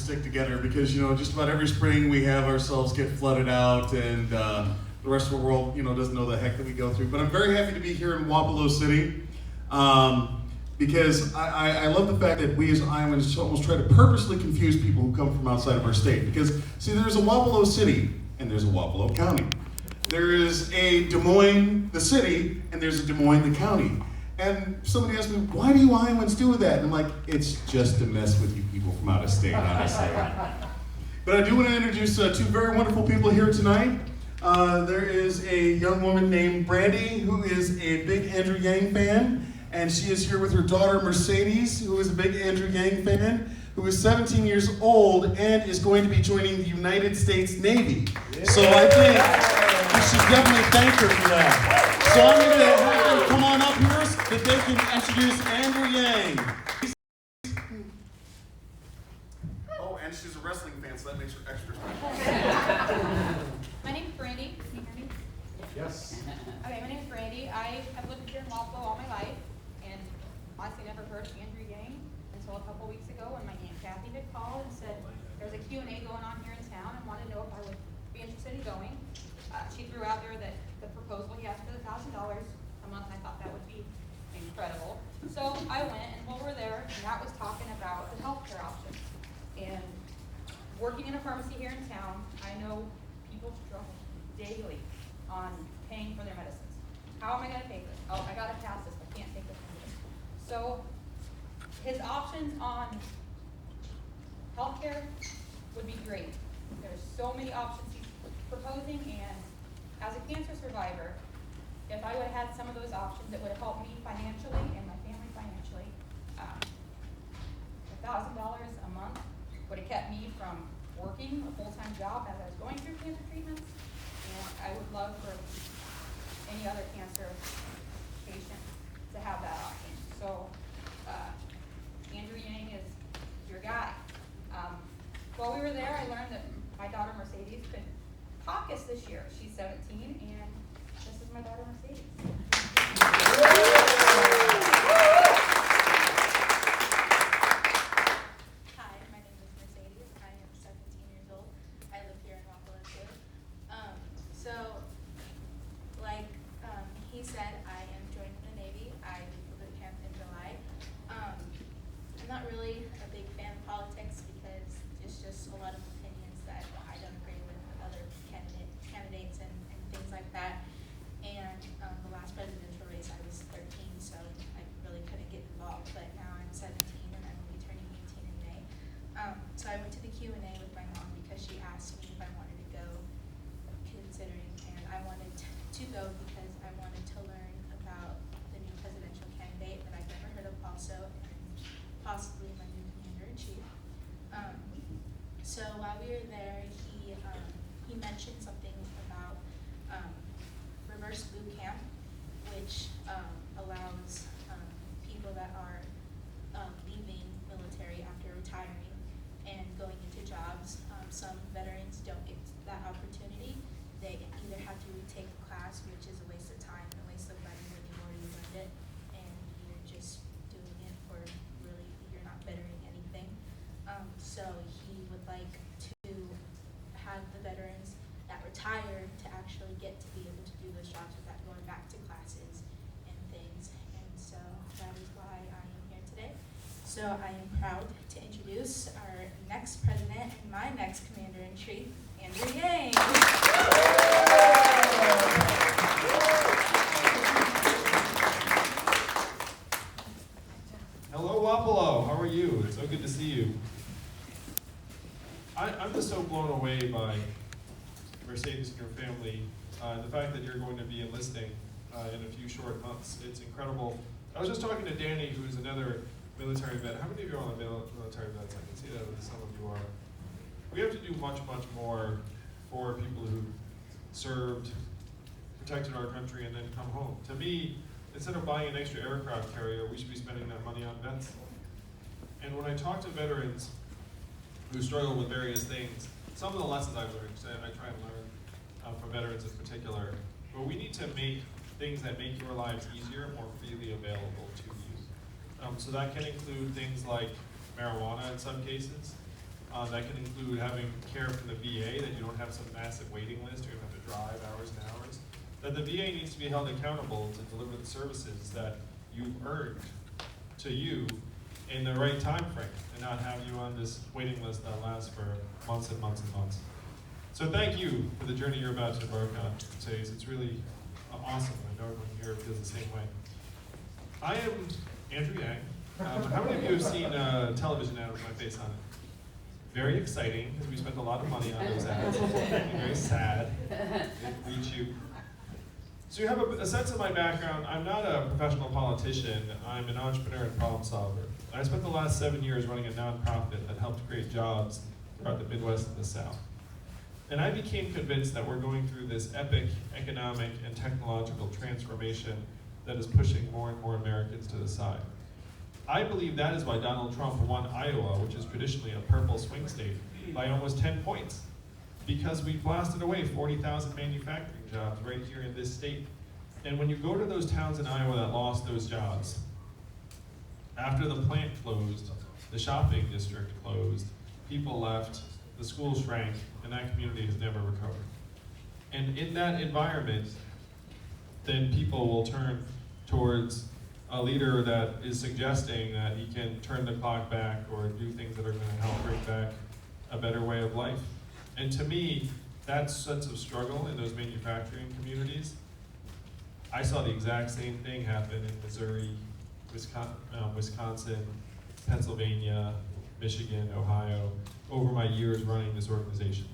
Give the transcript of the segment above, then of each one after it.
stick together because, you know, just about every spring we have ourselves get flooded out and the rest of the world, you know, doesn't know the heck that we go through. But I'm very happy to be here in Wapello City because I love the fact that we as Iowans almost try to purposely confuse people who come from outside of our state. Because, see, there's a Wapello City and there's a Wapello County. There is a Des Moines, the city, and there's a Des Moines, the county. And somebody asked me, why do you Iowans do that? And I'm like, it's just to mess with you people from out of state, honestly. But I do want to introduce two very wonderful people here tonight. There is a young woman named Brandy, who is a big Andrew Yang fan. And she is here with her daughter, Mercedes, who is a big Andrew Yang fan, who is 17 years old and is going to be joining the United States Navy. Yeah. So I think we should definitely thank her for that. So I'm going to have them come on up here so that they can introduce Andrew Yang. Oh, and she's a wrestling fan, so that makes her extra special. My name's Brandy. Can you hear me? Yes. Okay, my name's Brandy. I have lived here in Wapello all my life, and honestly never heard of Andrew Yang until a couple weeks ago when my Aunt Kathy had called and said there's a Q&A going on here in town and wanted to know if I would be interested in going. She threw out there that the proposal he asked for the $1,000 a month, and I thought that would be incredible. So I went, and while we're there, Matt was talking about the healthcare options. And working in a pharmacy here in town, I know people struggle daily on paying for their medicines. How am I going to pay for this? Oh, I got to pass this. I can't take this from this. So his options on healthcare would be great. There's so many options he's proposing, and as a cancer survivor, if I would have had some of those options, it would have helped me financially and my family financially. $1,000 a month would have kept me from working a full-time job as I was going through cancer treatments. And I would love for any other cancer patient to have that option. So Andrew Yang is your guy. While we were there, I learned that my daughter Mercedes could caucus this year. She's 17, and this is my daughter Mercedes. Hi, my name is Mercedes. I am 17 years old. I live here in Wapello too. So, like he said, I am joining the Navy. I did the boot camp in July. I'm not really a big fan of politics because it's just a lot of opinions that I don't agree with other candidates and things like that. And the last presidential race, I was 13, so I really couldn't get involved. But now I'm 17 and I will be turning 18 in May. So I went to the Q&A with my mom because she asked me if I wanted to go, considering, and I wanted to go because I wanted to learn about the new presidential candidate that I've never heard of also, and possibly my new commander-in-chief. So while we were there, he mentioned something about reverse boot camp, which allows people that are leaving military after retiring and going into jobs. Some veterans don't get that opportunity. They either have to retake the class, which is a waste of time and a waste of money when you've already learned it, and you're just doing it for really, you're not bettering anything. So he would like to have the veterans that retire to actually get to be able to do those jobs without going back to classes and things. And so that is why I am here today. So I am proud to introduce our next president and my next commander-in-chief, Andrew Yang. Hello, Wapello. How are you? It's so good to see you. I'm just so blown away by Mercedes and your family. The fact that you're going to be enlisting in a few short months, it's incredible. I was just talking to Danny, who's another military vet. How many of you are on the military vets? I can see that some of you are. We have to do much, much more for people who served, protected our country, and then come home. To me, instead of buying an extra aircraft carrier, we should be spending that money on vets. And when I talk to veterans who struggle with various things, some of the lessons I've learned, I try and learn from veterans in particular, but we need to make things that make your lives easier more freely available to you. So that can include things like marijuana in some cases. That can include having care from the VA, that you don't have some massive waiting list, or you don't have to drive hours and hours. That the VA needs to be held accountable to deliver the services that you've earned to you in the right time frame, and not have you on this waiting list that lasts for months and months and months. So thank you for the journey you're about to embark on, Mercedes. It's really awesome. I know everyone here feels the same way. I am Andrew Yang. How many of you have seen a television ad with my face on it? Very exciting, because we spent a lot of money on those ads. Very sad. Didn't reach you. So you have a sense of my background. I'm not a professional politician. I'm an entrepreneur and problem solver. I spent the last 7 years running a nonprofit that helped create jobs throughout the Midwest and the South. And I became convinced that we're going through this epic economic and technological transformation that is pushing more and more Americans to the side. I believe that is why Donald Trump won Iowa, which is traditionally a purple swing state, by almost 10 points. Because we blasted away 40,000 manufacturing jobs right here in this state. And when you go to those towns in Iowa that lost those jobs, after the plant closed, the shopping district closed, people left, the school shrank, and that community has never recovered. And in that environment, then people will turn towards a leader that is suggesting that he can turn the clock back or do things that are going to help bring back a better way of life. And to me, that sense of struggle in those manufacturing communities, I saw the exact same thing happen in Missouri, Wisconsin, Pennsylvania, Michigan, Ohio, over my years running this organization.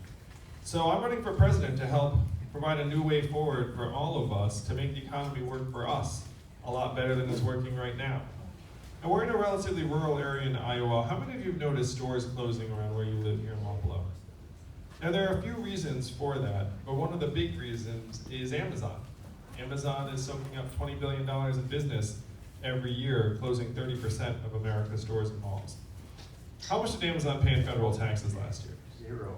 So I'm running for president to help provide a new way forward for all of us to make the economy work for us a lot better than it's working right now. And we're in a relatively rural area in Iowa. How many of you have noticed stores closing around where you live here in Wapello? Now there are a few reasons for that, but one of the big reasons is Amazon. Amazon is soaking up $20 billion in business every year, closing 30% of America's stores and malls. How much did Amazon pay in federal taxes last year? Zero.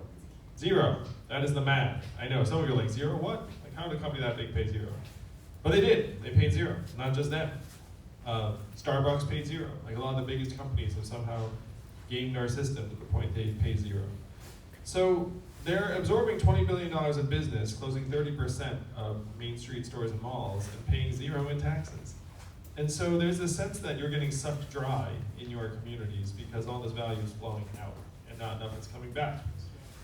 Zero. That is the math. I know, some of you are like, zero what? Like, how did a company that big pay zero? But they did. They paid zero. Not just them. Starbucks paid zero. Like, a lot of the biggest companies have somehow gamed our system to the point they pay zero. So they're absorbing $20 billion in business, closing 30% of Main Street stores and malls, and paying zero in taxes. And so there's a sense that you're getting sucked dry in your communities because all this value is flowing out and not enough is coming back.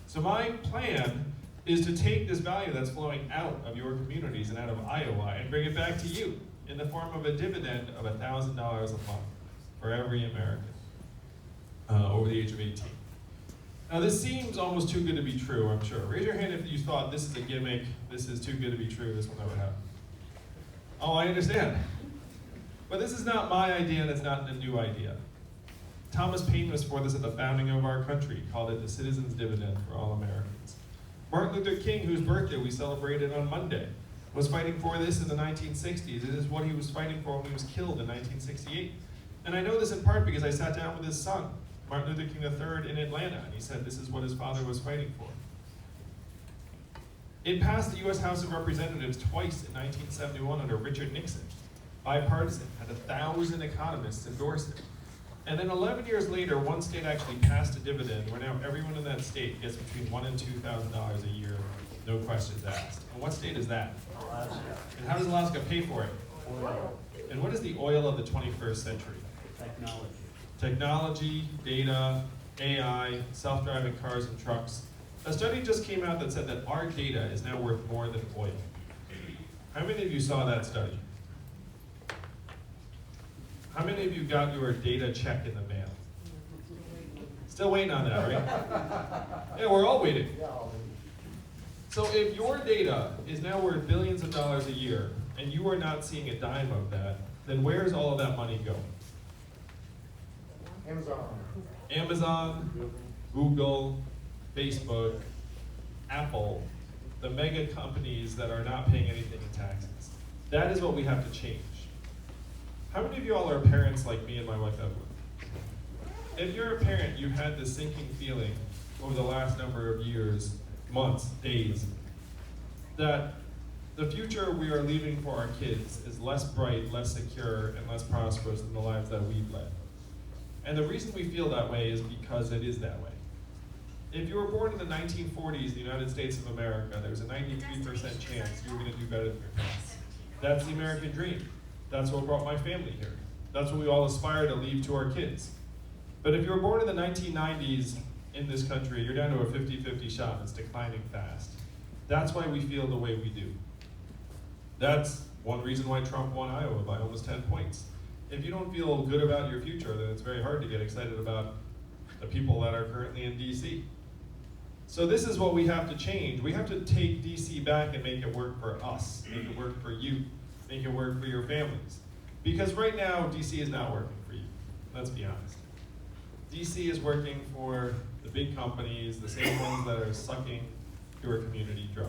So my plan is to take this value that's flowing out of your communities and out of Iowa and bring it back to you in the form of a dividend of $1,000 a month for every American over the age of 18. Now this seems almost too good to be true, I'm sure. Raise your hand if you thought this is a gimmick, this is too good to be true, this will never happen. Oh, I understand. But this is not my idea and it's not a new idea. Thomas Paine was for this at the founding of our country, called it the citizen's dividend for all Americans. Martin Luther King, whose birthday we celebrated on Monday, was fighting for this in the 1960s. It is what he was fighting for when he was killed in 1968. And I know this in part because I sat down with his son, Martin Luther King III, in Atlanta, and he said this is what his father was fighting for. It passed the US House of Representatives twice in 1971 under Richard Nixon. Bipartisan, had 1,000 economists endorse it. And then 11 years later, one state actually passed a dividend where now everyone in that state gets between $1,000 and $2,000 a year, no questions asked. And what state is that? Alaska. And how does Alaska pay for it? Oil. And what is the oil of the 21st century? Technology. Technology, data, AI, self-driving cars and trucks. A study just came out that said that our data is now worth more than oil. How many of you saw that study? How many of you got your data check in the mail? Still waiting on that, right? Yeah, we're all waiting. So if your data is now worth billions of dollars a year, and you are not seeing a dime of that, then where's all of that money going? Amazon, Google, Facebook, Apple, the mega companies that are not paying anything in taxes. That is what we have to change. How many of you all are parents like me and my wife Evelyn? If you're a parent, you had this sinking feeling over the last number of years, months, days, that the future we are leaving for our kids is less bright, less secure, and less prosperous than the lives that we've led. And the reason we feel that way is because it is that way. If you were born in the 1940s, the United States of America, there was a 93% chance you were going to do better than your parents. That's the American dream. That's what brought my family here. That's what we all aspire to leave to our kids. But if you were born in the 1990s in this country, you're down to a 50-50 shot. It's declining fast. That's why we feel the way we do. That's one reason why Trump won Iowa by almost 10 points. If you don't feel good about your future, then it's very hard to get excited about the people that are currently in DC. So this is what we have to change. We have to take DC back and make it work for us, make it work for you, make it work for your families. Because right now, DC is not working for you. Let's be honest. DC is working for the big companies, the same ones that are sucking your community dry.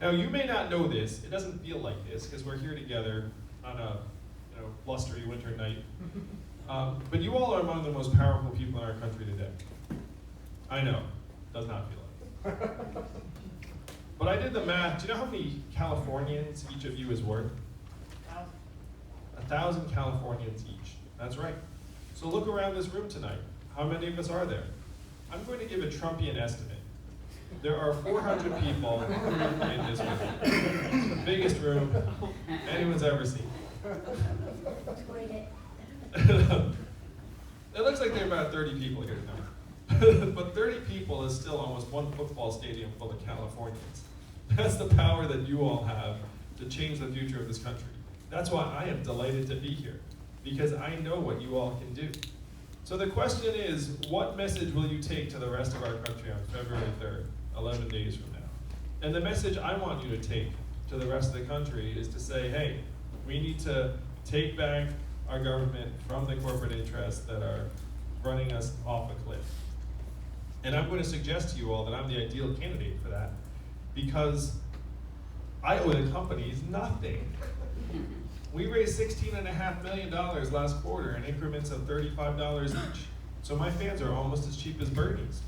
Now, you may not know this. It doesn't feel like this because we're here together on a blustery winter night. But you all are among the most powerful people in our country today. I know, does not feel like it. But I did the math. Do you know how many Californians each of you is worth? 1,000 Californians each. That's right. So look around this room tonight. How many of us are there? I'm going to give a Trumpian estimate. There are 400 people in this room. It's the biggest room anyone's ever seen. It looks like there are about 30 people here tonight. But 30 people is still almost one football stadium full of Californians. That's the power that you all have to change the future of this country. That's why I am delighted to be here, because I know what you all can do. So the question is, what message will you take to the rest of our country on February 3rd, 11 days from now? And the message I want you to take to the rest of the country is to say, hey, we need to take back our government from the corporate interests that are running us off a cliff. And I'm going to suggest to you all that I'm the ideal candidate for that, because I owe the companies nothing. We raised $16.5 million last quarter in increments of $35 each. So my fans are almost as cheap as Bernie's.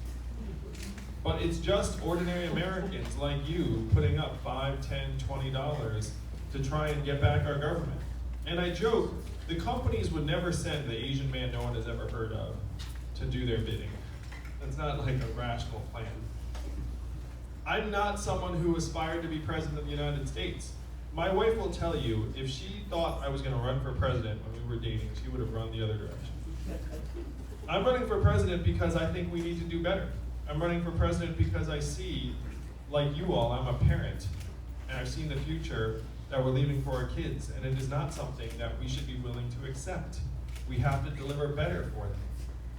But it's just ordinary Americans like you putting up $5, $10, $20 to try and get back our government. And I joke, the companies would never send the Asian man no one has ever heard of to do their bidding. That's not like a rational plan. I'm not someone who aspired to be president of the United States. My wife will tell you, if she thought I was going to run for president when we were dating, she would have run the other direction. I'm running for president because I think we need to do better. I'm running for president because I see, like you all, I'm a parent, and I've seen the future that we're leaving for our kids, and it is not something that we should be willing to accept. We have to deliver better for them.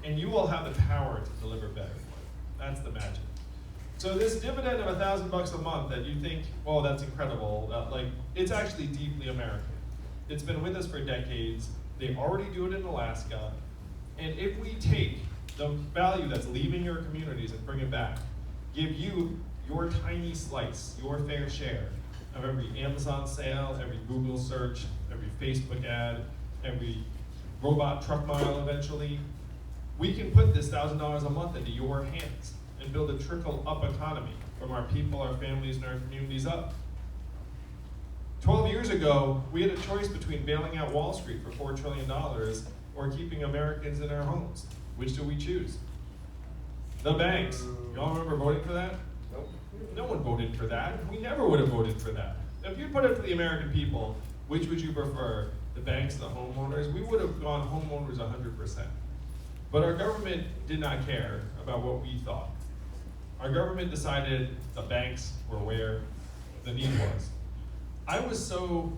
And you all have the power to deliver better for them. That's the magic. So this dividend of $1,000 a month that you think, oh, that's incredible, it's actually deeply American. It's been with us for decades. They already do it in Alaska. And if we take the value that's leaving your communities and bring it back, give you your tiny slice, your fair share of every Amazon sale, every Google search, every Facebook ad, every robot truck mile eventually, we can put this $1,000 a month into your hands and build a trickle-up economy from our people, our families, and our communities up. 12 years ago, we had a choice between bailing out Wall Street for $4 trillion or keeping Americans in our homes. Which do we choose? The banks. Y'all remember voting for that? Nope. No one voted for that. We never would have voted for that. If you put it to the American people, which would you prefer? The banks, the homeowners? We would have gone homeowners 100%. But our government did not care about what we thought. Our government decided the banks were where the need was. I was so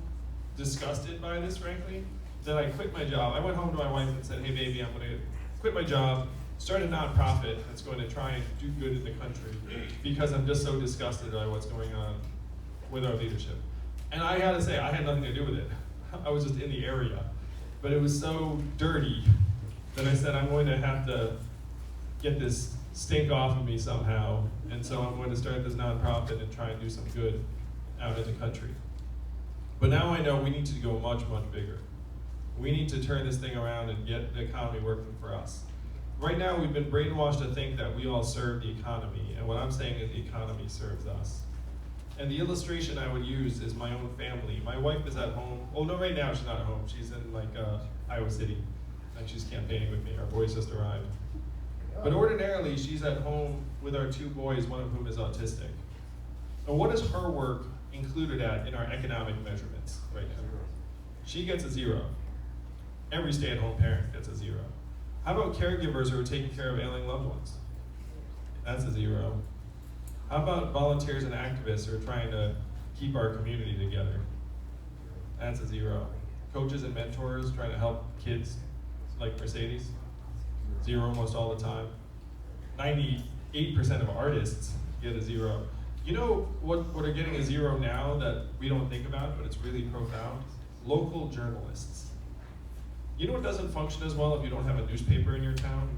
disgusted by this, frankly, that I quit my job. I went home to my wife and said, hey baby, I'm gonna quit my job, start a nonprofit that's going to try and do good in the country because I'm just so disgusted by what's going on with our leadership. And I had to say, I had nothing to do with it. I was just in the area. But it was so dirty that I said, I'm going to have to get this stink off of me somehow. And so I'm going to start this nonprofit and try and do some good out in the country. But now I know we need to go much, much bigger. We need to turn this thing around and get the economy working for us. Right now, we've been brainwashed to think that we all serve the economy, and what I'm saying is the economy serves us. And the illustration I would use is my own family. My wife is at home. Well, no, right now she's not at home. She's in Iowa City, and she's campaigning with me. Our boys just arrived. But ordinarily, she's at home with our 2 boys, one of whom is autistic. And what is her work included in our economic measurements right now? She gets a 0. Every stay-at-home parent gets a 0. How about caregivers who are taking care of ailing loved ones? That's a 0. How about volunteers and activists who are trying to keep our community together? That's a 0. Coaches and mentors trying to help kids like Mercedes? 0 almost all the time. 98% of artists get a 0. You know what are getting a 0 now that we don't think about, but it's really profound? Local journalists. You know what doesn't function as well if you don't have a newspaper in your town?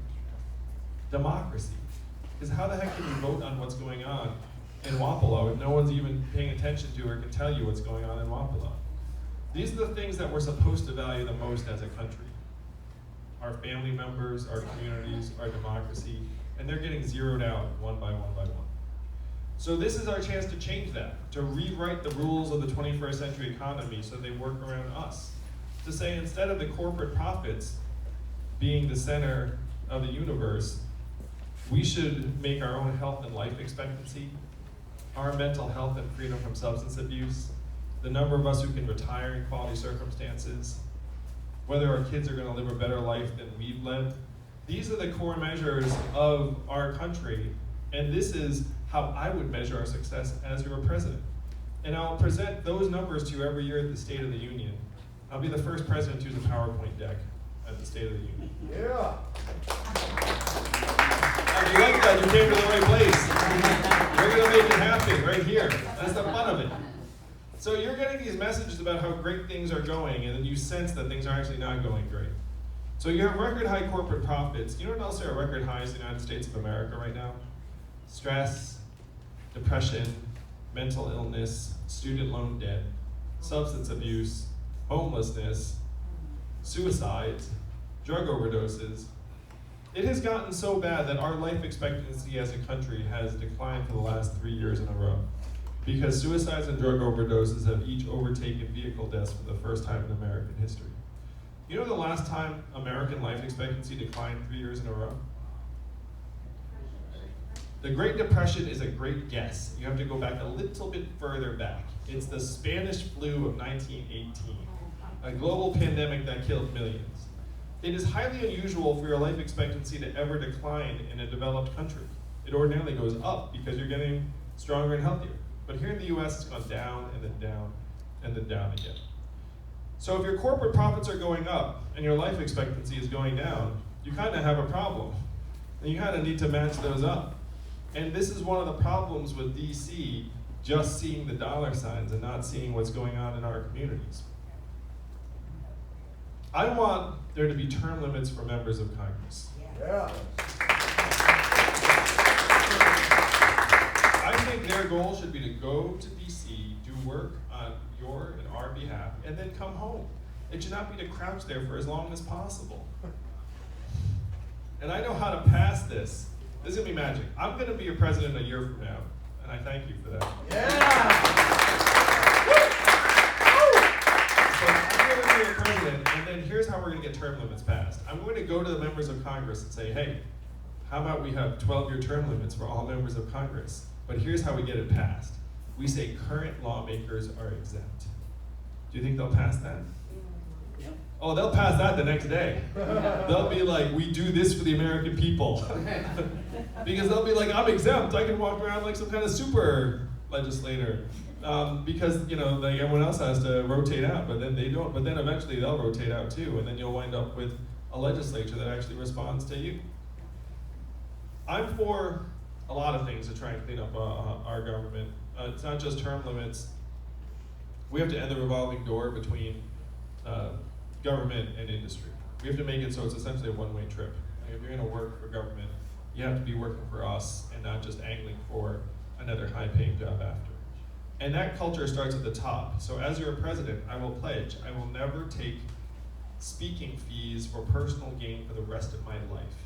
Democracy. Because how the heck can you vote on what's going on in Wapello if no one's even paying attention to or can tell you what's going on in Wapello? These are the things that we're supposed to value the most as a country. Our family members, our communities, our democracy, and they're getting zeroed out one by one by one. So this is our chance to change that, to rewrite the rules of the 21st century economy so they work around us. To say instead of the corporate profits being the center of the universe, we should make our own health and life expectancy, our mental health and freedom from substance abuse, the number of us who can retire in quality circumstances, whether our kids are going to live a better life than we've lived. These are the core measures of our country, and this is how I would measure our success as your president. And I'll present those numbers to you every year at the State of the Union. I'll be the first president to use a PowerPoint deck at the State of the Union. Yeah. If you like that, you came to the right place. We're going to make it happen right here. That's the fun of it. So you're getting these messages about how great things are going, and then you sense that things are actually not going great. So you have record high corporate profits. You know what else are record highs in the United States of America right now? Stress, depression, mental illness, student loan debt, substance abuse, homelessness, suicides, drug overdoses. It has gotten so bad that our life expectancy as a country has declined for the last 3 years in a row, because suicides and drug overdoses have each overtaken vehicle deaths for the first time in American history. You know the last time American life expectancy declined 3 years in a row? The Great Depression is a great guess. You have to go back a little bit further back. It's the Spanish flu of 1918, a global pandemic that killed millions. It is highly unusual for your life expectancy to ever decline in a developed country. It ordinarily goes up because you're getting stronger and healthier. But here in the US, it's gone down and then down and then down again. So if your corporate profits are going up and your life expectancy is going down, you kind of have a problem. And you kind of need to match those up. And this is one of the problems with DC, just seeing the dollar signs and not seeing what's going on in our communities. I want there to be term limits for members of Congress. Yeah. I think their goal should be to go to DC, do work on your and our behalf, and then come home. It should not be to crouch there for as long as possible. And I know how to pass this. This is going to be magic. I'm going to be your president a year from now, and I thank you for that. So I'm going to be your president, and then here's how we're going to get term limits passed. I'm going to go to the members of Congress and say, hey, how about we have 12-year term limits for all members of Congress? But here's how we get it passed. We say current lawmakers are exempt. Do you think they'll pass that? Yep. Oh, they'll pass that the next day. They'll be like, we do this for the American people. Because they'll be like, I'm exempt. I can walk around like some kind of super legislator. Because, you know, like everyone else has to rotate out, but then they don't. But then eventually they'll rotate out too, and then you'll wind up with a legislature that actually responds to you. I'm for a lot of things to try and clean up our government. It's not just term limits. We have to end the revolving door between government and industry. We have to make it so it's essentially a one-way trip. Like if you're going to work for government, you have to be working for us and not just angling for another high-paying job after. And that culture starts at the top. So as your president, I will pledge, I will never take speaking fees for personal gain for the rest of my life.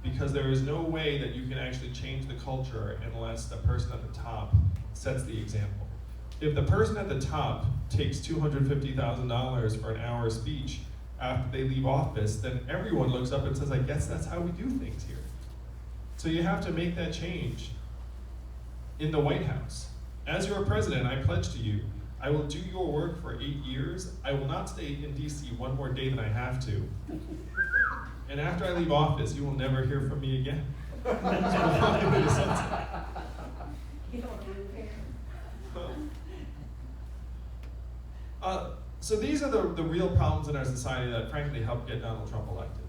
Because there is no way that you can actually change the culture unless the person at the top sets the example. If the person at the top takes $250,000 for an hour speech after they leave office, then everyone looks up and says, I guess that's how we do things here. So you have to make that change in the White House. As your president, I pledge to you, I will do your work for 8 years. I will not stay in DC one more day than I have to. And after I leave office, you will never hear from me again. So these are the real problems in our society that frankly helped get Donald Trump elected.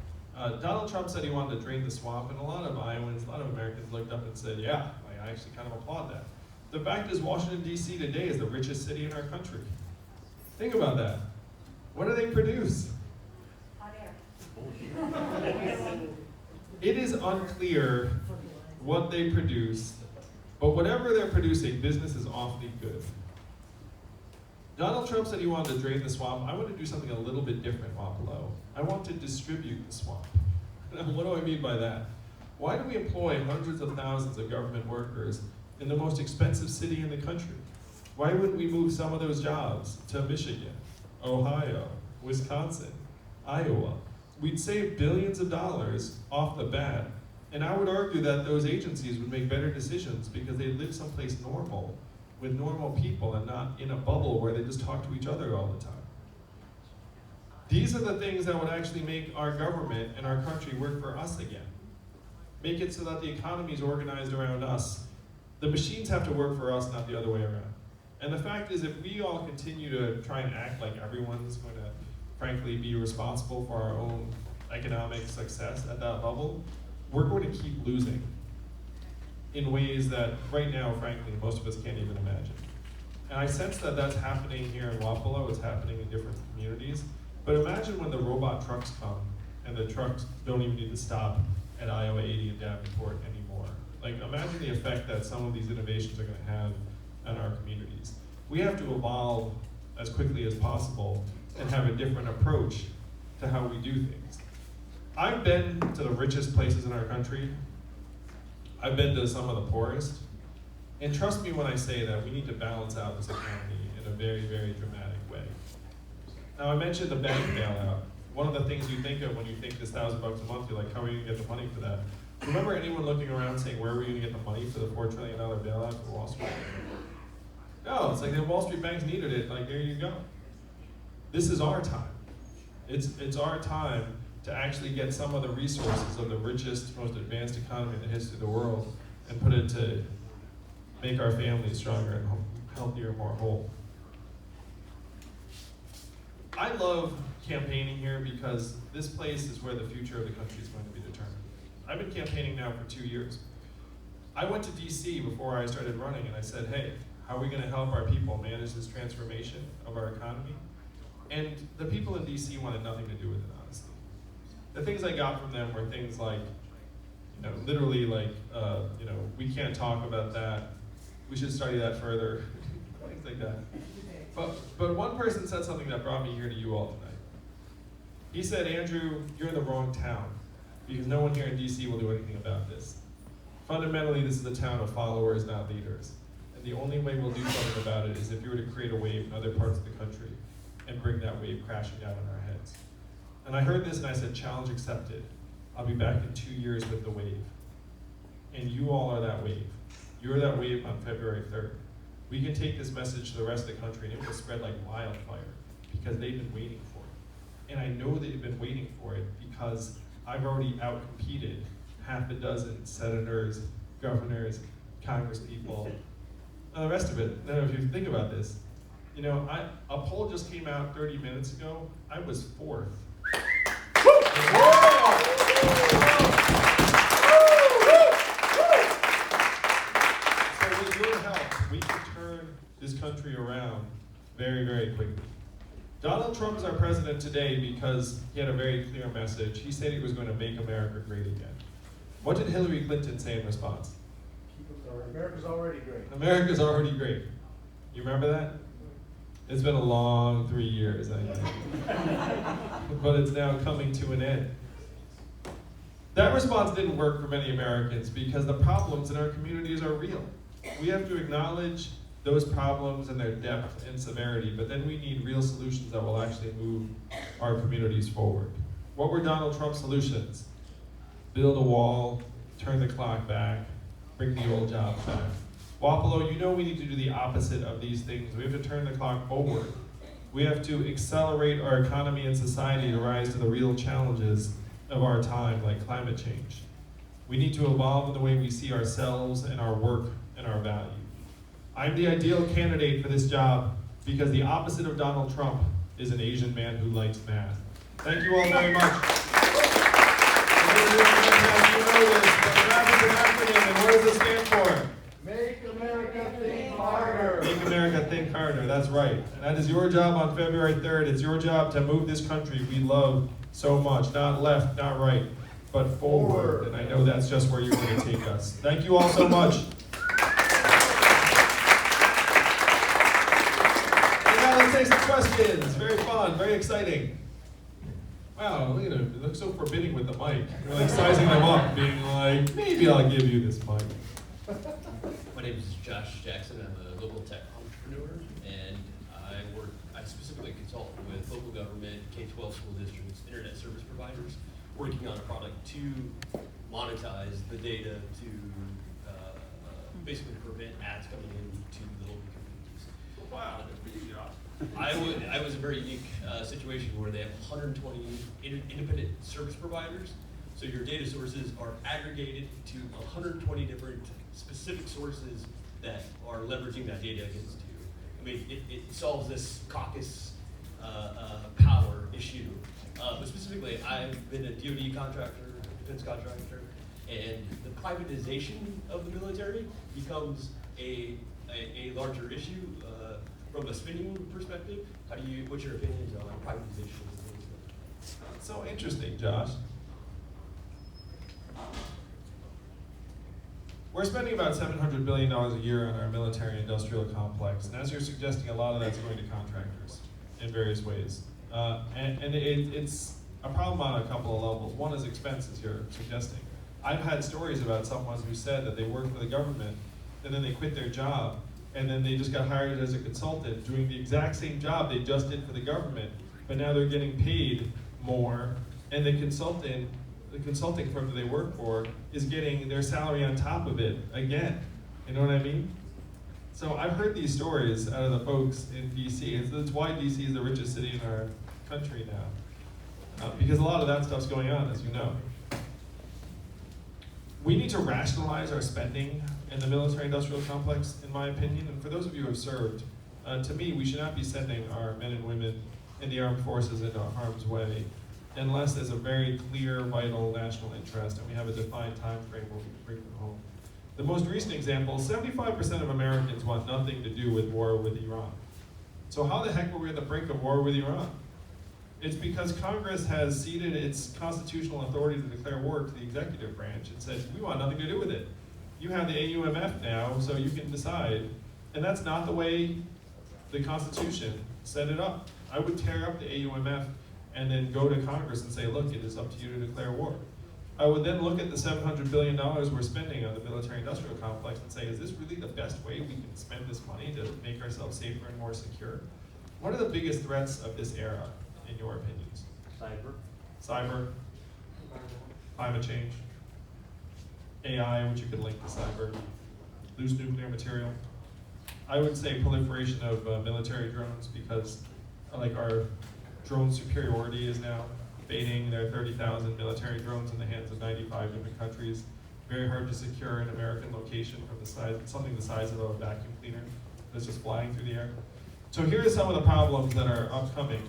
Donald Trump said he wanted to drain the swamp, and a lot of Iowans, a lot of Americans looked up and said, yeah, I actually kind of applaud that. The fact is, Washington, D.C. today is the richest city in our country. Think about that. What do they produce? Hot air. It is unclear what they produce, but whatever they're producing, business is awfully good. Donald Trump said he wanted to drain the swamp. I want to do something a little bit different, Wapello. I want to distribute the swamp. What do I mean by that? Why do we employ hundreds of thousands of government workers in the most expensive city in the country? Why wouldn't we move some of those jobs to Michigan, Ohio, Wisconsin, Iowa? We'd save billions of dollars off the bat, and I would argue that those agencies would make better decisions because they live someplace normal with normal people and not in a bubble where they just talk to each other all the time. These are the things that would actually make our government and our country work for us again. Make it so that the economy is organized around us. The machines have to work for us, not the other way around. And the fact is, if we all continue to try and act like everyone's going to, frankly, be responsible for our own economic success at that level, we're going to keep losing in ways that right now, frankly, most of us can't even imagine. And I sense that that's happening here in Wapello, it's happening in different communities. But imagine when the robot trucks come and the trucks don't even need to stop at Iowa 80 and Davenport anymore. Like, imagine the effect that some of these innovations are going to have on our communities. We have to evolve as quickly as possible and have a different approach to how we do things. I've been to the richest places in our country. I've been to some of the poorest. And trust me when I say that we need to balance out this economy in a very, very dramatic way. Now, I mentioned the bank bailout. One of the things you think of when you think this $1,000 a month, you're like, how are you going to get the money for that? Remember anyone looking around saying, where were you going to get the money for the $4 trillion bailout for Wall Street? No, it's like the Wall Street banks needed it, like, there you go. This is our time. It's our time to actually get some of the resources of the richest, most advanced economy in the history of the world and put it to make our families stronger and healthier, more whole. I love campaigning here because this place is where the future of the country is going to be determined. I've been campaigning now for 2 years. I went to DC before I started running and I said, hey, how are we going to help our people manage this transformation of our economy? And the people in DC wanted nothing to do with it, honestly. The things I got from them were things like, literally like, we can't talk about that. We should study that further, things like that. But one person said something that brought me here to you all tonight. He said, Andrew, you're in the wrong town because no one here in DC will do anything about this. Fundamentally, this is a town of followers, not leaders. And the only way we'll do something about it is if you were to create a wave in other parts of the country and bring that wave crashing down on our heads. And I heard this and I said, challenge accepted. I'll be back in 2 years with the wave. And you all are that wave. You're that wave on February 3rd. We can take this message to the rest of the country and it will spread like wildfire because they've been waiting for it. And I know they've been waiting for it because I've already outcompeted half a dozen senators, governors, congresspeople, and the rest of it. Now, if you think about this, a poll just came out 30 minutes ago. I was 4th. So with your help, we can turn this country around very, very quickly. Donald Trump is our president today because he had a very clear message. He said he was going to make America great again. What did Hillary Clinton say in response? America's already great. America's already great. You remember that? It's been a long 3 years, I think. But it's now coming to an end. That response didn't work for many Americans because the problems in our communities are real. We have to acknowledge those problems and their depth and severity, but then we need real solutions that will actually move our communities forward. What were Donald Trump's solutions? Build a wall, turn the clock back, bring the old jobs back. Wapello, you know we need to do the opposite of these things. We have to turn the clock forward. We have to accelerate our economy and society to rise to the real challenges of our time, like climate change. We need to evolve in the way we see ourselves and our work and our value. I'm the ideal candidate for this job because the opposite of Donald Trump is an Asian man who likes math. Thank you all very much. You know this, but math is an acronym, and what does it stand for? Make America think harder. Make America think harder, that's right. And that is your job on February 3rd. It's your job to move this country we love so much. Not left, not right, but forward. And I know that's just where you're going to take us. Thank you all so much. And now let's take some questions. Very fun, very exciting. Wow, look at him. It looks so forbidding with the mic. You're like sizing them up, being like, maybe I'll give you this mic. My name is Josh Jackson. I'm a local tech entrepreneur, and I specifically consult with local government, K-12 school districts, internet service providers, working on a product to monetize the data to basically prevent ads coming into the local communities. Wow, that's pretty good. I was a very unique situation where they have 120 independent service providers. So your data sources are aggregated to 120 different specific sources that are leveraging that data against you. I mean, it solves this caucus power issue. But specifically, I've been a DoD contractor, defense contractor, and the privatization of the military becomes a larger issue from a spending perspective. What's your opinions on privatization? So interesting, Josh. We're spending about $700 billion a year on our military-industrial complex, and as you're suggesting, a lot of that's going to contractors in various ways. It's a problem on a couple of levels. One is expenses, you're suggesting. I've had stories about someone who said that they worked for the government, and then they quit their job, and then they just got hired as a consultant doing the exact same job they just did for the government, but now they're getting paid more, and the consulting firm that they work for is getting their salary on top of it again. You know what I mean? So I've heard these stories out of the folks in DC. It's why DC is the richest city in our country now. Because a lot of that stuff's going on, as you know. We need to rationalize our spending in the military-industrial complex, in my opinion. And for those of you who have served, to me, we should not be sending our men and women in the armed forces into harm's way unless there's a very clear, vital national interest and we have a defined time frame where we can bring them home. The most recent example, 75% of Americans want nothing to do with war with Iran. So how the heck were we at the brink of war with Iran? It's because Congress has ceded its constitutional authority to declare war to the executive branch and said, we want nothing to do with it. You have the AUMF now, so you can decide. And that's not the way the Constitution set it up. I would tear up the AUMF and then go to Congress and say, look, it is up to you to declare war. I would then look at the $700 billion we're spending on the military-industrial complex and say, is this really the best way we can spend this money to make ourselves safer and more secure? What are the biggest threats of this era, in your opinions? Cyber, climate change, AI, which you could link to cyber, loose nuclear material. I would say proliferation of military drones because like our drone superiority is now fading. There are 30,000 military drones in the hands of 95 different countries. Very hard to secure an American location from the size, something the size of a vacuum cleaner that's just flying through the air. So here are some of the problems that are upcoming.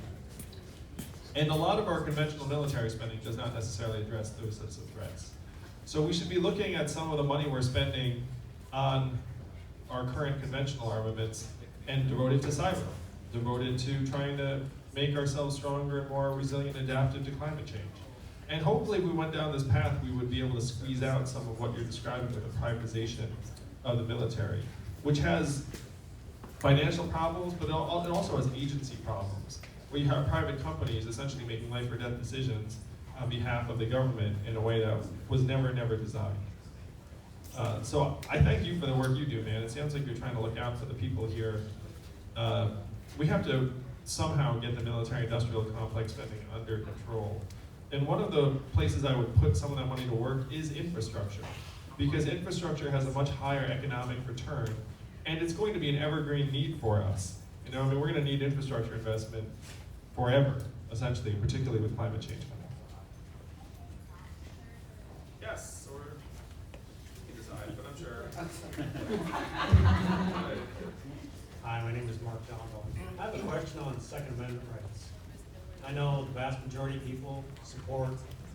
And a lot of our conventional military spending does not necessarily address those sorts of threats. So we should be looking at some of the money we're spending on our current conventional armaments and devote it to cyber, devote it to trying to make ourselves stronger and more resilient and adaptive to climate change. And hopefully if we went down this path, we would be able to squeeze out some of what you're describing with the privatization of the military, which has financial problems, but it also has agency problems, where you have private companies essentially making life or death decisions on behalf of the government in a way that was never designed. So I thank you for the work you do, man. It sounds like you're trying to look out for the people here. We have to somehow get the military-industrial complex spending under control. And one of the places I would put some of that money to work is infrastructure, because infrastructure has a much higher economic return, and it's going to be an evergreen need for us. You know, I mean, we're going to need infrastructure investment forever, essentially, particularly with climate change coming. Yes, or you can decide, but I'm sure. Hi, my name is Mark Donald. I have a question on Second Amendment rights. I know the vast majority of people support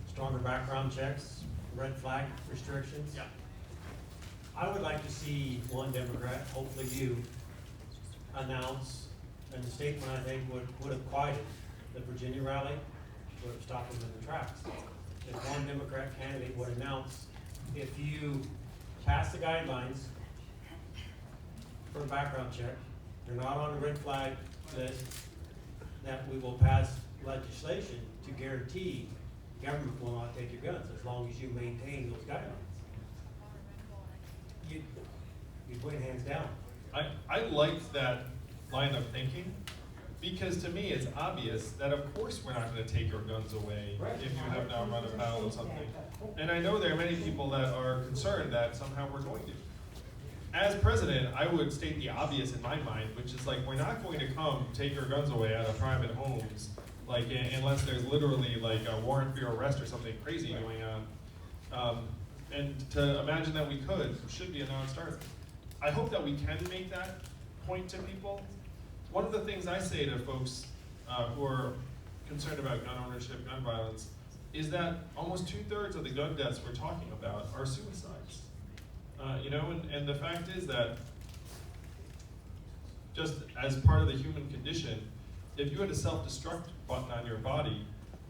stronger background checks, red flag restrictions. Yeah. I would like to see one Democrat, hopefully you, announce, and the statement I think would have quieted the Virginia rally, would have stopped them in the tracks. If one Democrat candidate would announce, if you pass the guidelines for a background check, you're not on the red flag list, that we will pass legislation to guarantee government will not take your guns as long as you maintain those guidelines. You'd win hands down. I liked that line of thinking, because to me it's obvious that of course we're not going to take your guns away if you have now run afoul of something. And I know there are many people that are concerned that somehow we're going to. As president, I would state the obvious in my mind, which is like, we're not going to come take your guns away out of private homes, like unless there's literally like a warrant for your arrest or something crazy going on. And to imagine that we could should be a non-starter. I hope that we can make that point to people. One of the things I say to folks who are concerned about gun ownership, gun violence, is that almost 2/3 of the gun deaths we're talking about are suicides. You know, and the fact is that just as part of the human condition, if you had a self-destruct button on your body,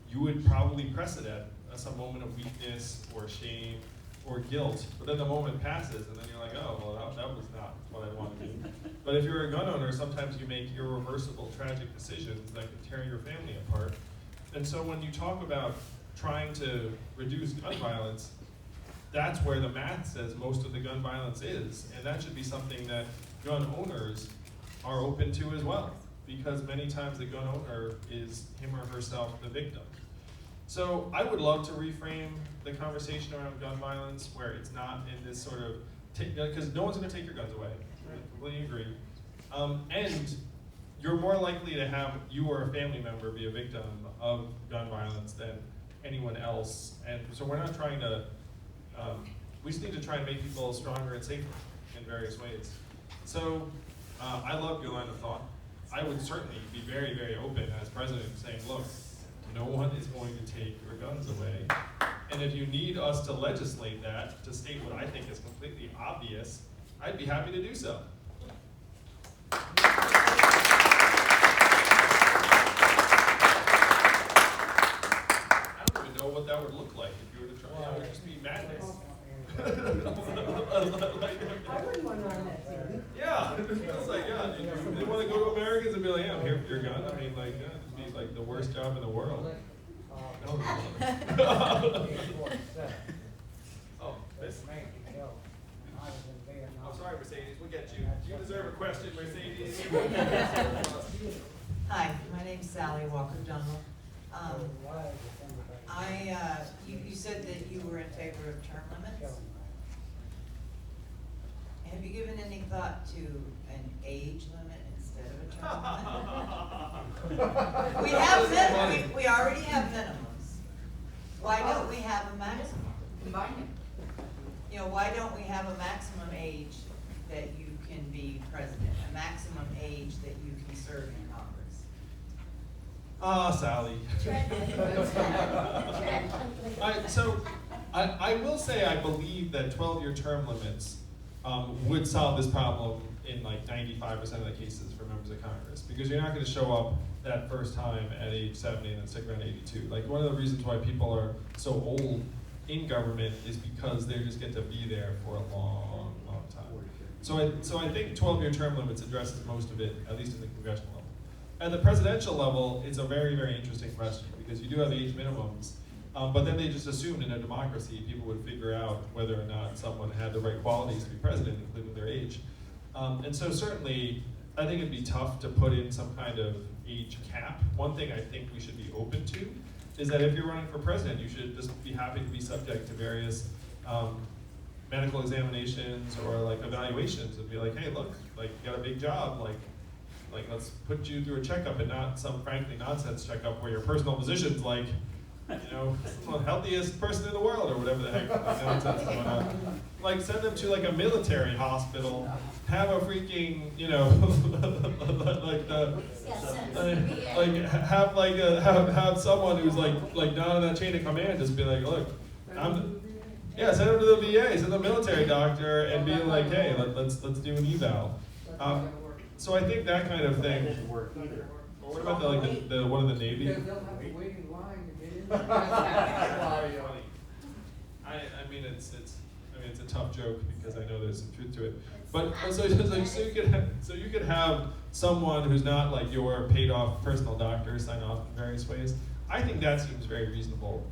you would probably press it at some moment of weakness or shame or guilt, but then the moment passes and then you're like, oh, well, that was not what I wanted to do. But if you're a gun owner, sometimes you make irreversible, tragic decisions that can tear your family apart. And so when you talk about trying to reduce gun violence, that's where the math says most of the gun violence is, and that should be something that gun owners are open to as well, because many times the gun owner is him or herself the victim. So I would love to reframe the conversation around gun violence where it's not in this sort of, because no one's going to take your guns away. I completely agree. And you're more likely to have you or a family member be a victim of gun violence than anyone else. And so we're not trying to, we just need to try and make people stronger and safer in various ways. So I love your line of thought. I would certainly be very, very open as president saying, look, no one is going to take your guns away. And if you need us to legislate that, to state what I think is completely obvious, I'd be happy to do so. I don't even know what that would look like if you were to try. That would just be madness. I wouldn't want to run that team. Yeah, it's like, yeah, they want to go to Americans and be like, yeah, I'm here for your gun. I mean, like, yeah, it'd be like the worst job in the world. Oh, this? I'm sorry, Mercedes, we'll get you. You deserve a question, Mercedes. Hi, my name's Sally Walker-Dunlop. You said that you were in favor of term limits. Have you given any thought to an age limit instead of a term limit? We already have minimums. Why don't we have a maximum? You know, why don't we have a maximum age that you can be president, a maximum age that you can serve in Congress? Sally. I will say I believe that 12-year term limits would solve this problem in like 95% of the cases for members of Congress, because you're not going to show up that first time at age 70 and then stick around 82. Like, one of the reasons why people are so old in government is because they just get to be there for a long, long time. So I think 12-year term limits addresses most of it, at least in the congressional level. At the presidential level, it's a very, very interesting question, because you do have age minimums, but then they just assumed in a democracy people would figure out whether or not someone had the right qualities to be president, including their age. And so certainly, I think it'd be tough to put in some kind of age cap. One thing I think we should be open to is that if you're running for president, you should just be happy to be subject to various medical examinations or like evaluations and be like, hey, look, like you got a big job, like let's put you through a checkup and not some frankly nonsense checkup where your personal physician's like, you know, the healthiest person in the world or whatever the heck like, nonsense going on. Like send them to like a military hospital, have a freaking, you know, have someone who's like down in that chain of command just be like, look, send them to the VA, send the military doctor, and be like, hey, let's do an eval. So I think that kind of thing. Or what about the one in the Navy? They'll have to wait in line to get in. I mean it's a tough joke because I know there's some truth to it. But so you could have someone who's not like your paid off personal doctor sign off in various ways. I think that seems very reasonable.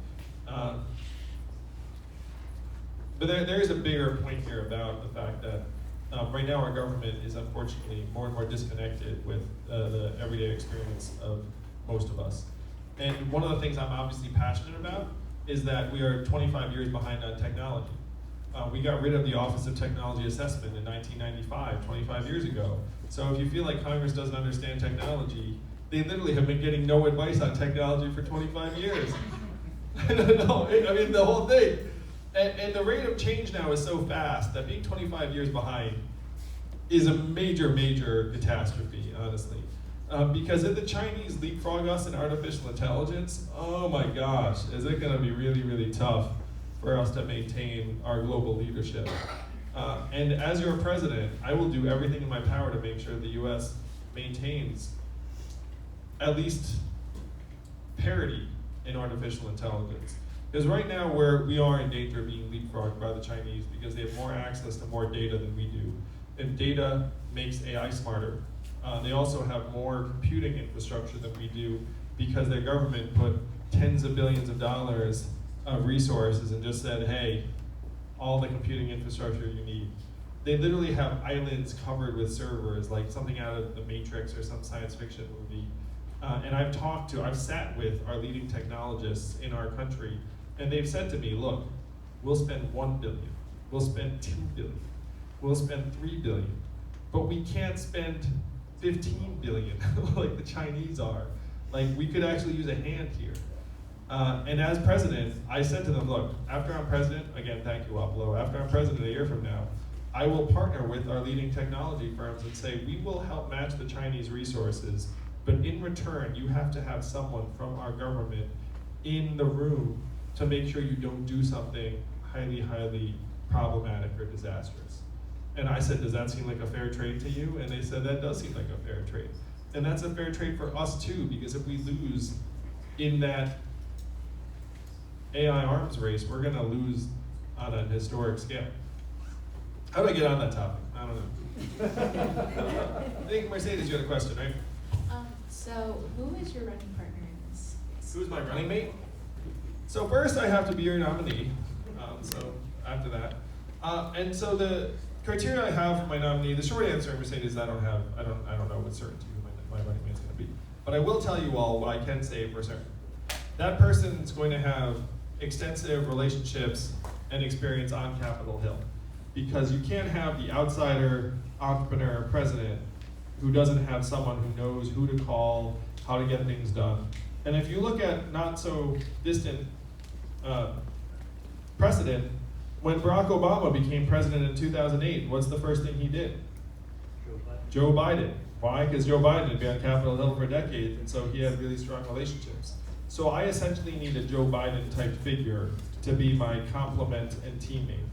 But there is a bigger point here about the fact that right now our government is unfortunately more and more disconnected with the everyday experience of most of us. And one of the things I'm obviously passionate about is that we are 25 years behind on technology. We got rid of the Office of Technology Assessment in 1995, 25 years ago. So if you feel like Congress doesn't understand technology, they literally have been getting no advice on technology for 25 years. No, I mean, the whole thing. And the rate of change now is so fast that being 25 years behind is a major, major catastrophe, honestly. Because if the Chinese leapfrog us in artificial intelligence, oh my gosh, is it gonna be really, really tough for us to maintain our global leadership. And as your president, I will do everything in my power to make sure the US maintains at least parity in artificial intelligence. Because right now we are in danger of being leapfrogged by the Chinese because they have more access to more data than we do. And data makes AI smarter. They also have more computing infrastructure than we do because their government put tens of billions of dollars of resources and just said, hey, all the computing infrastructure you need. They literally have islands covered with servers, like something out of the Matrix or some science fiction movie. And I've sat with our leading technologists in our country, and they've said to me, look, we'll spend $1 billion, we'll spend $2 billion, we'll spend $3 billion, but we can't spend $15 billion like the Chinese are. Like, we could actually use a hand here. And as president, I said to them, look, after I'm president, again, thank you, Wapello, after I'm president a year from now, I will partner with our leading technology firms and say, we will help match the Chinese resources, but in return, you have to have someone from our government in the room to make sure you don't do something highly, highly problematic or disastrous. And I said, does that seem like a fair trade to you? And they said, that does seem like a fair trade. And that's a fair trade for us too, because if we lose in that AI arms race, we're gonna lose on a historic scale. How do I get on that topic? I don't know. I think Mercedes, you had a question, right? So who is your running partner in this race? Who's my running mate? So first I have to be your nominee, so after that. And so the criteria I have for my nominee, the short answer, Mercedes, is I don't know with certainty who my running mate's gonna be. But I will tell you all what I can say for certain. That person's going to have extensive relationships and experience on Capitol Hill. Because you can't have the outsider entrepreneur president who doesn't have someone who knows who to call, how to get things done. And if you look at not so distant precedent, when Barack Obama became president in 2008, what's the first thing he did? Joe Biden. Why? Because Joe Biden had been on Capitol Hill for decades, and so he had really strong relationships. So I essentially need a Joe Biden type figure to be my complement and teammate.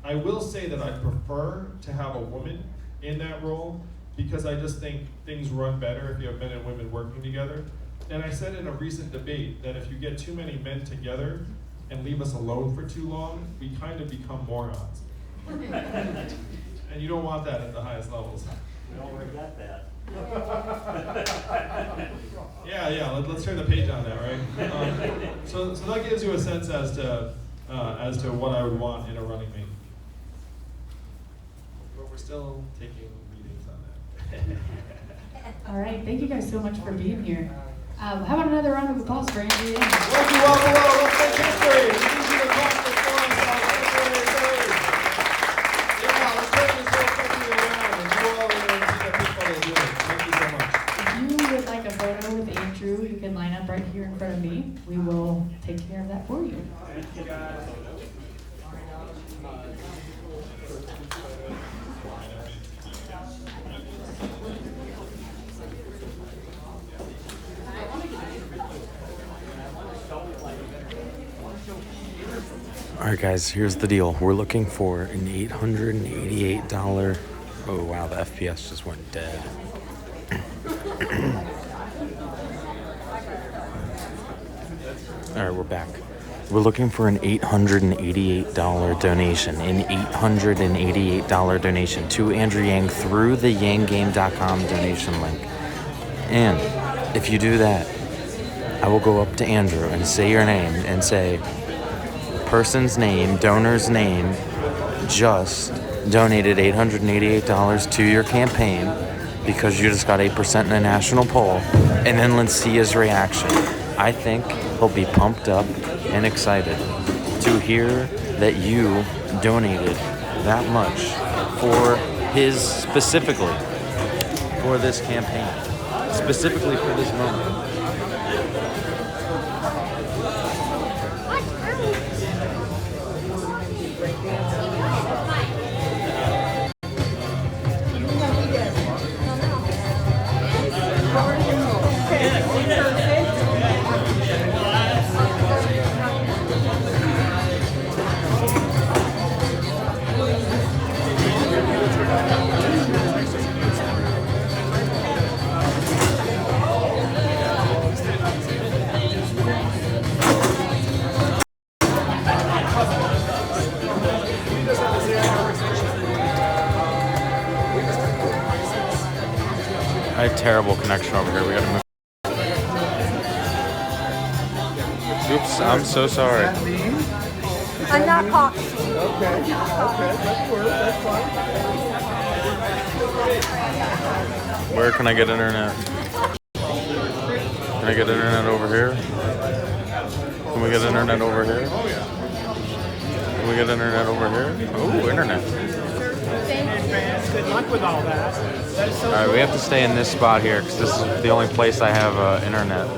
I will say that I prefer to have a woman in that role because I just think things run better if you have men and women working together. And I said in a recent debate that if you get too many men together and leave us alone for too long, we kind of become morons. And you don't want that at the highest levels. We already got that. Yeah, let's turn the page on that, right? So that gives you a sense as to what I would want in a running mate. But we're still taking meetings on that. All right, thank you guys so much for being here. How about another round of applause for Andrew Yang? Thank you, Wapello. Let's make history. These are the conference forums on February 3rd. Yeah, let's take this whole country around and go over there and see the people that do it. Thank you so much. If you would like a photo with Andrew, you can line up right here in front of me. We will take care of that for you. Thank you, guys. Alright guys, here's the deal. We're looking for an $888. Oh wow, the FPS just went dead. Alright, we're back. We're looking for an $888 donation. An $888 donation to Andrew Yang through the yanggame.com donation link. And if you do that, I will go up to Andrew and say your name and say, person's name, donor's name, just donated $888 to your campaign because you just got 8% in a national poll, and then let's see his reaction. I think he'll be pumped up and excited to hear that you donated that much for his, specifically for this campaign, specifically for this moment. I have terrible connection over here. We gotta move. Oops, I'm so sorry. I'm not hot. Okay, that's work, that's fine. Where can I get internet? Can I get internet over here? Can we get internet over here? Can we get internet over here? Oh, internet. Good luck with all that. Alright, we have to stay in this spot here because this is the only place I have internet.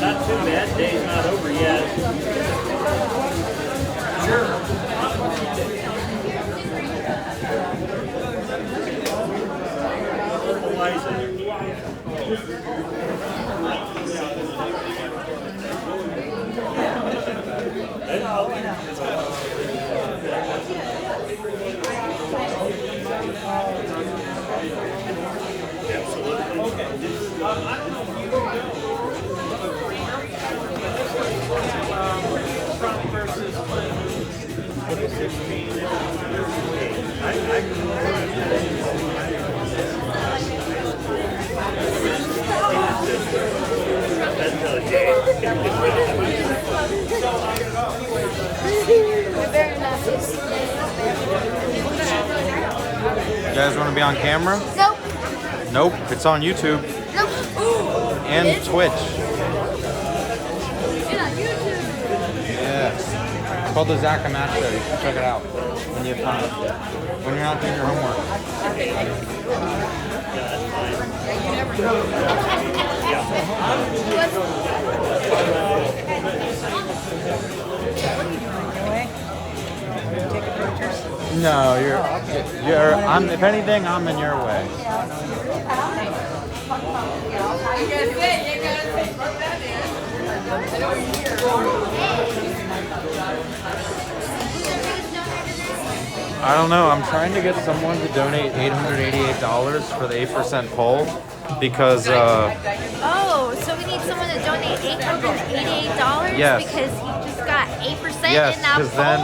Not too bad. Day's not over yet. You guys want to be on camera? Nope. Nope, it's on YouTube and Twitch. It's on YouTube. Yeah. It's called the Zach and Matt Show. You should check it out when you have time. When you're not doing your homework. No, you're. I'm. If anything, I'm in your way. I don't know. I'm trying to get someone to donate $888 for the 8% poll because. Oh, so we need someone to donate $888? Yes. Because he just got 8% Yes, in that because poll, then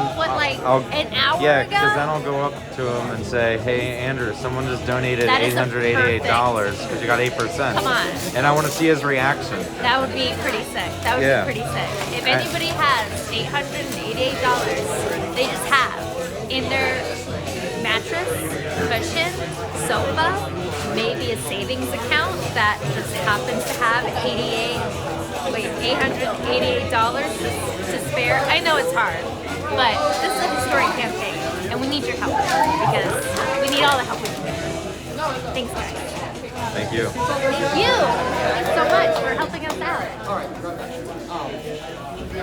an hour yeah, ago? because then I'll go up to him and say, "Hey, Andrew, someone just donated That is $888 because you got 8%." Come on. And I want to see his reaction. That would be pretty sick. That would Yeah. be pretty sick. If anybody has $888, they just have in their mattress, cushion, sofa, maybe a savings account that just happens to have $888 to spare. I know it's hard, but this is a historic campaign, and we need your help because we need all the help we can get. Thanks, guys. Thank you. Thank you. Thanks so much for helping us out.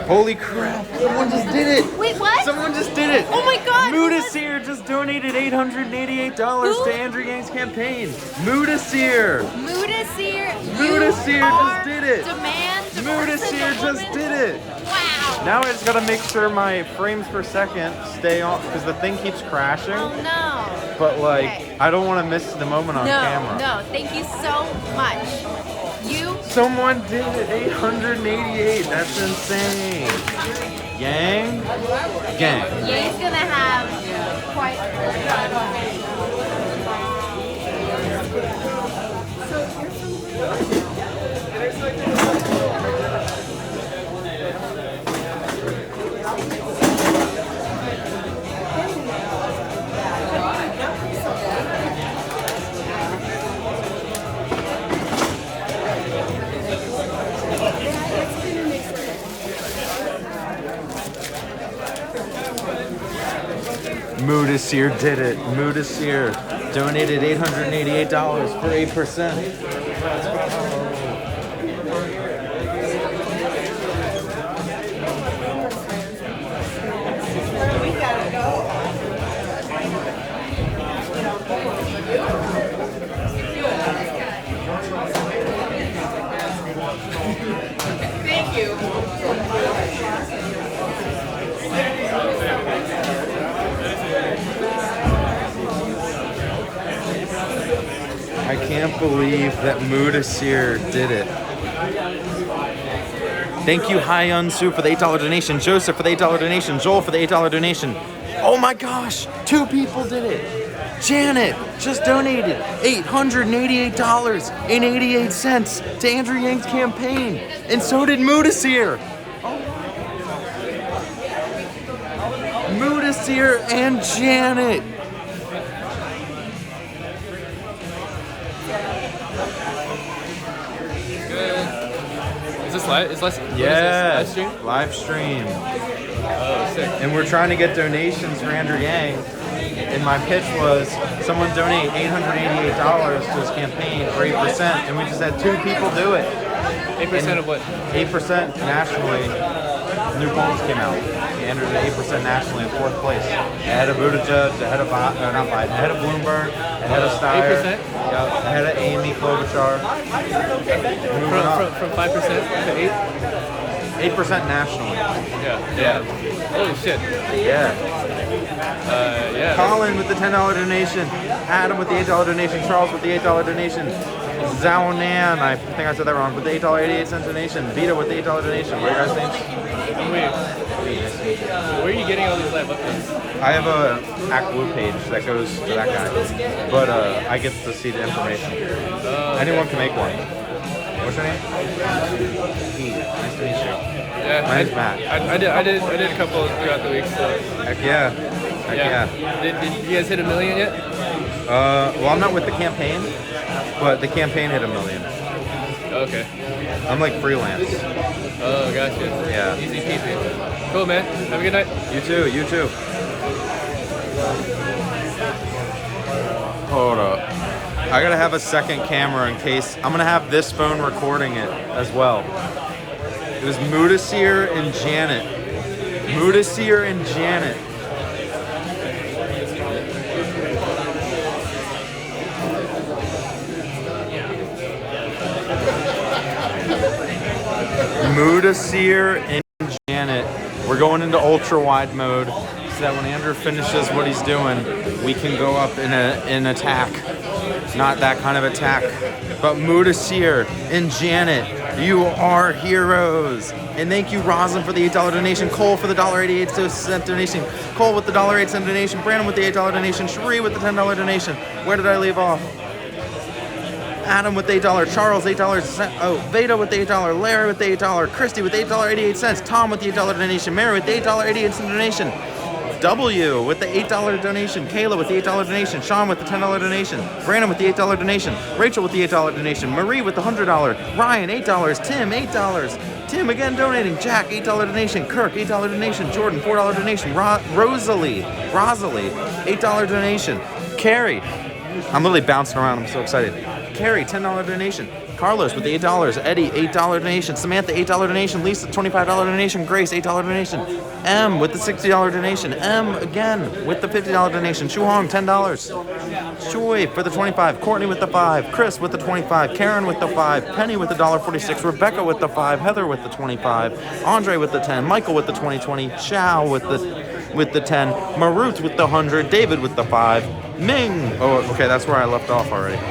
Holy crap! Someone just did it! Wait, what? Someone just did it! Oh my God! Mudasir just donated $888 Who? to Andrew Yang's campaign. Mudasir! Mudasir, Mudasir just did it. Demand Mudasir just did it. Wow. Now I just gotta make sure my frames per second stay on because the thing keeps crashing. Oh no. But like, Okay. I don't want to miss the moment on camera. No, thank you so much. Someone did it. 888. That's insane. Yang? Gang. Yang's gonna have quite. Mudasir did it. Mudasir donated $888 for 8%. Thank you. I can't believe that Mudasir did it. Thank you, Hyun Soo, for the $8 donation. Joseph for the $8 donation. Joel for the $8 donation. Oh my gosh, 2 people did it. Janet just donated $888.88 to Andrew Yang's campaign. And so did Mudasir. Mudasir and Janet. Is this live? Is this Yeah, live stream? live stream. Oh, sick. And we're trying to get donations for Andrew Yang. And my pitch was someone donate $888 to his campaign for 8%, and we just had 2 people do it. 8% of what? 8% nationally. New polls came out. Andrew did 8% nationally in 4th place. Ahead of Buttigieg, ahead of not Biden, ahead of Bloomberg, ahead of Steyer. 8%? Yeah, ahead of Amy Klobuchar. Moving up. From 5% to 8? 8% nationally. Yeah. Holy shit. Yeah. Yeah. Colin with the $10 donation. Adam with the $8 donation. Charles with the $8 donation. Zhao Nan, I think I said that wrong, with the $8.88 donation. Vito with the $8 donation. What are your guys' names? Wait. Where are you getting all these live updates? I have a Act Blue page that goes to that guy, but I get to see the information. Anyone can make one. What's your name? Nice to meet you. Yeah, My name's Matt. I did a couple throughout the week. So. Heck yeah. Heck yeah. Did you guys hit 1 million yet? Well, I'm not with the campaign, but the campaign hit 1 million. Okay. I'm like freelance. Oh, gotcha. Yeah. Easy peasy. Cool, man. Have a good night. You too. You too. Hold up. I gotta have a second camera in case. I'm gonna have this phone recording it as well. It was Mudasir and Janet. Mudasir and Janet. Mudasir and Janet. We're going into ultra wide mode so that when Andrew finishes what he's doing, we can go up in an attack. Not that kind of attack, but Mudasir and Janet, you are heroes. And thank you, Roslyn, for the $8 donation. Cole for the $1.88 donation. Cole with the $1.08 donation. Brandon with the $8 donation. Cherie with the $10 donation. Where did I leave off? Adam with the $8, Charles $8, oh, Veda with the $8, Larry with the $8, Christy with the $8.88, Tom with the $8 donation, Mary with the $8.88 donation, W with the $8 donation, Kayla with the $8 donation, Sean with the $10 donation, Brandon with the $8 donation, Rachel with the $8 donation, Marie with the $100, Ryan $8, Tim $8, Tim again donating, Jack $8 donation, Kirk $8 donation, Jordan $4 donation, Rosalie $8 donation, Carrie, I'm literally bouncing around, I'm so excited. Carrie, $10 donation. Carlos with the $8. Eddie, $8 donation. Samantha, $8 donation. Lisa, $25 donation. Grace, $8 donation. M with the $60 donation. M again with the $50 donation. Shuhong, $10. Choi for the $25. Courtney with the $5. Chris with the $25. Karen with the $5. Penny with the $1.46. Rebecca with the $5. Heather with the $25. Andre with the $10. Michael with the $20. Chow with the $10. Marut with the $100. David with the $5. Ming. Oh, okay, that's where I left off already.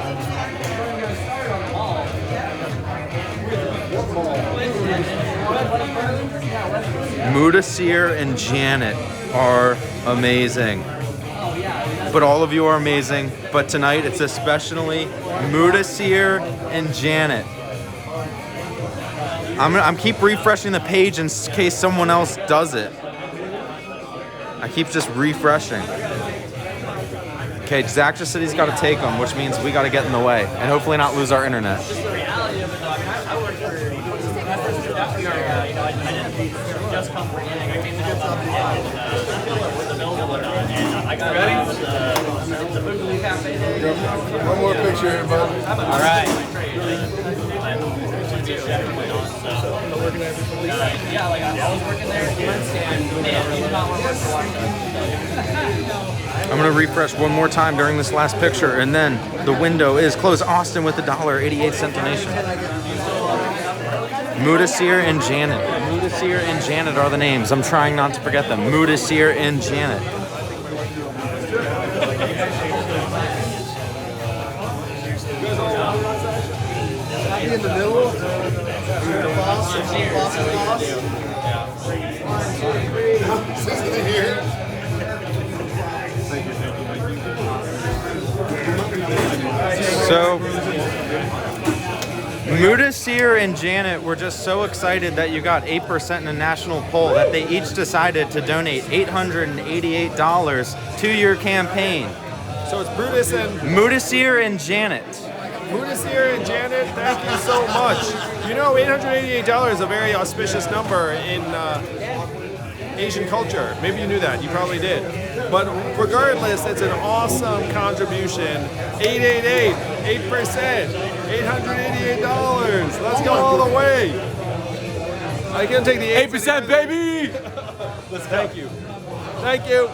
Mudasir and Janet are amazing. But all of you are amazing. But tonight it's especially Mudasir and Janet. I'm keep refreshing the page in case someone else does it. I keep just refreshing. Okay, Zach just said he's got to take them, which means we got to get in the way and hopefully not lose our internet. Just come for anything. I came to help out the build and I got the Boogaloo Cafe there. One more picture here, bud. All right. Yeah, like I was working there and man, you did not want to work for a I'm going to refresh one more time during this last picture and then the window is closed. Austin with the $1.88 donation. Mudasir and Janet. Mudasir and Janet are the names. I'm trying not to forget them. Mudasir and Janet. In the middle. So, Mudasir and Janet were just so excited that you got 8% in a national poll that they each decided to donate $888 to your campaign. So it's Mudasir and Janet. Mudasir and Janet, thank you so much. You know, $888 is a very auspicious number in Asian culture. Maybe you knew that. You probably did. But regardless, it's an awesome contribution. 888, 8%, $888. Let's go all the way. I can take the 8%, baby. Thank you. Thank you.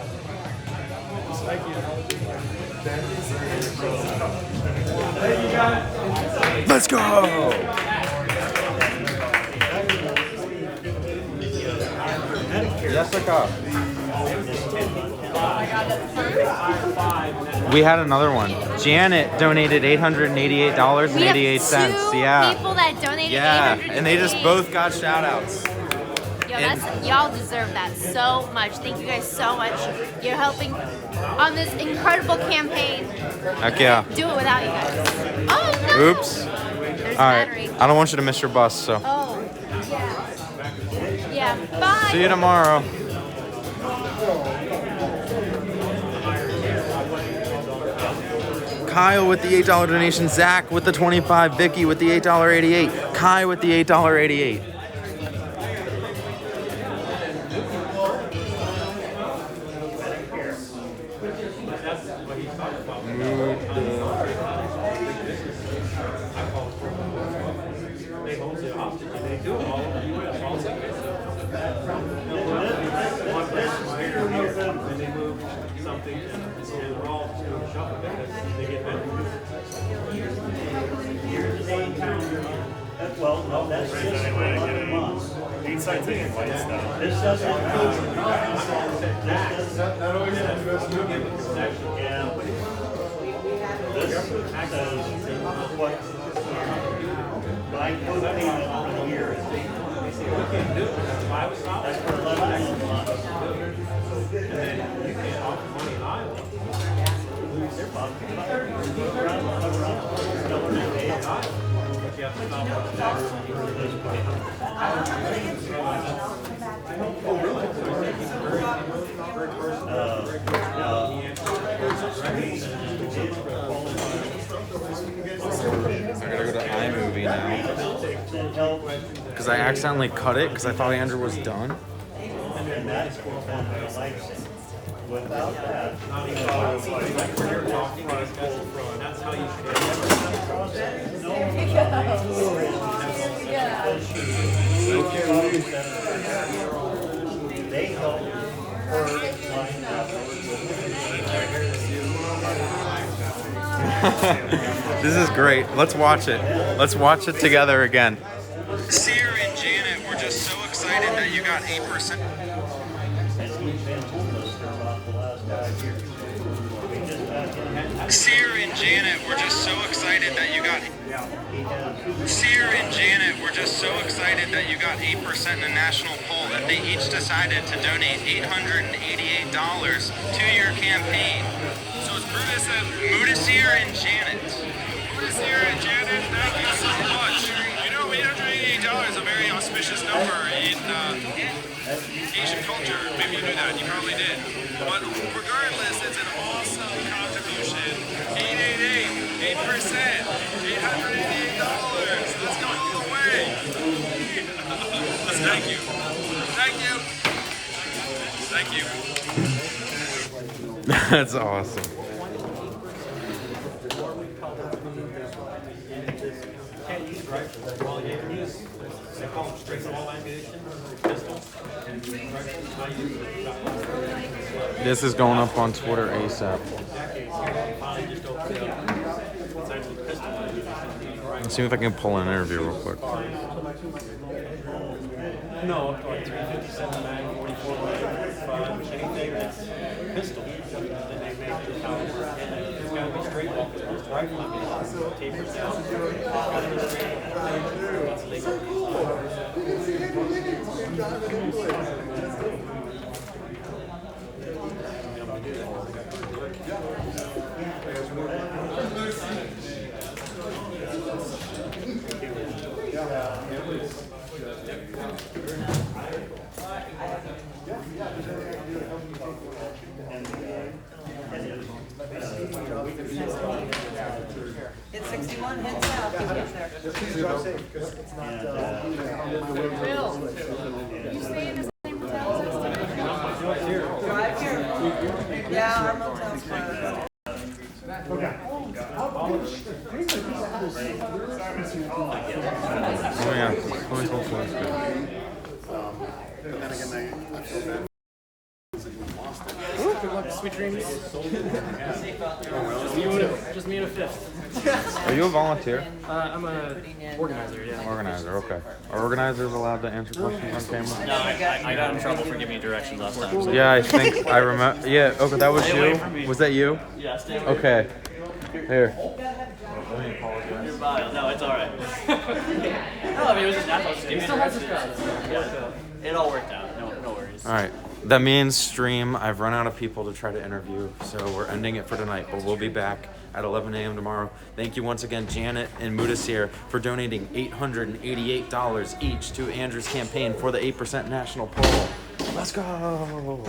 Thank you. Let's go! Jessica. We had another one. Janet donated $888.88. Yeah. People that donated and they just both got shout outs. Yo, y'all deserve that so much. Thank you guys so much. You're helping on this incredible campaign. Heck yeah. Do it without you guys. Oh no! Oops. All right. I don't want you to miss your bus, so. Oh, yeah. Yeah, bye. See you tomorrow. Kyle with the $8 donation. Zach with the 25. Vicky with the $8.88. Kai with the $8.88. They hold the hostage, and they do them all over the U.S. also. One person here, and they move something, and they're all doing a shuffle because they get better. Well, no, that's just for 11 months. This doesn't include. Not always Yeah. This says what my code payment for the year is. That's for 11 months. And then you can't offer money in Iowa. They're talking about But you have to stop at the tax for this point. I gotta go to iMovie now. Because I accidentally cut it because I thought Andrew was done. And that's what I like. Without that, You're talking about that's how you should they help her line up. This is great. Let's watch it. Let's watch it together again. Sear and Janet were just so excited that you got 8%. Sear and Janet were just so excited that you got. Sear and Janet were just so excited that you got 8% in a national poll that they each decided to donate $888 to your campaign. So it's Mudasir and Janet. Mudasir and Janet, thank you so much. You know, $888 is a very auspicious number in Asian culture. Maybe you knew that, you probably did. But regardless, it's an awesome contribution. 888, 8%, $888. Let's go all the way. Thank you. Thank you. Thank you. That's awesome. Can't use rifles. Well, you can use, they call them straight ball ammunition, pistols, and rifles. I use the shotgun. This is going up on Twitter ASAP. Let's see if I can pull an interview real quick. No, up to like 357, 944, 45, anything that's pistol. Then they make the caliber. And it's got to be straight ball because most rifle ammunition tapers down. It's legal. It's 61, head south, you get there. Bill, you stay in the same hotel as us? Drive here. Yeah, our motel's closed. Oh yeah, Good luck, sweet dreams. Just me and a fifth. Are you a volunteer? I'm a organizer, yeah. Organizer, okay. Are organizers allowed to answer questions on camera? No, I got in trouble for giving you directions last time. So. Yeah, I think I remember. Yeah, okay, that was Stay away you? from me. Was that you? Yeah, stay away. Okay. Here. Your bio. No, it's alright. No, I mean, it was just, I was just giving you directions. Yeah, it all worked out. No worries. All right. That means stream. I've run out of people to try to interview, so we're ending it for tonight, but we'll be back at 11 a.m. tomorrow. Thank you once again, Janet and Mudasir, for donating $888 each to Andrew's campaign for the 8% national poll. Let's go.